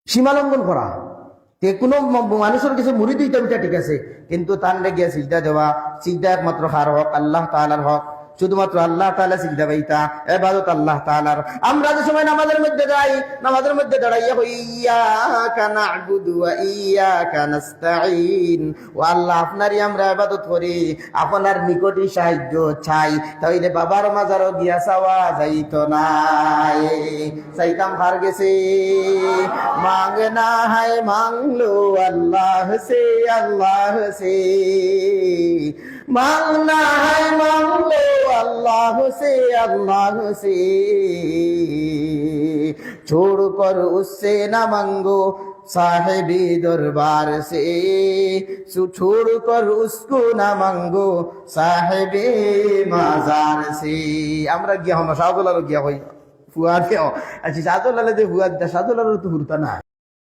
সীমালঙ্ঘন করা। কোনো মানুষের কিছু মুরিদ হইতে ওইটা ঠিক আছে, কিন্তু তার গিয়া সিজদা দেওয়া, সিজদা একমাত্র কার হক? আল্লাহ তাআলার হক। শুধুমাত্র আল্লাহ তাআলা সিজদা পাইতা, ইবাদত আল্লাহ তাআলার। আমরা যে সময় নামাজের মধ্যে যাই, নামাজের মধ্যে দাঁড়াইয়া কই ইয়াকা না'বুদু ওয়া ইয়াকা নাস্তাঈন, ও আল্লাহ আপনারই আমরা ইবাদত করি, আপনার নিকটই সাহায্য চাই। তাইলে বাবার মাজারও গিয়া চাওয়া যাইতো না, চাইতাম হার গেছে। মাংনা হায় মাংলো আল্লাহ সে, আল্লাহ সে मांगना है मांग लो अल्लाह से, अल्लाह से छोड़ कर उससे न मांगो साहिबी दरबार से, छोड़ कर उसको न मांगो साहिबे माजार से। আমরা গিয়া হন সাদুলার গিয়া হই ফুয়া দেও, আচ্ছা সাদুলালে যে ফুয়া দা সাদুলার তো হুরতা না।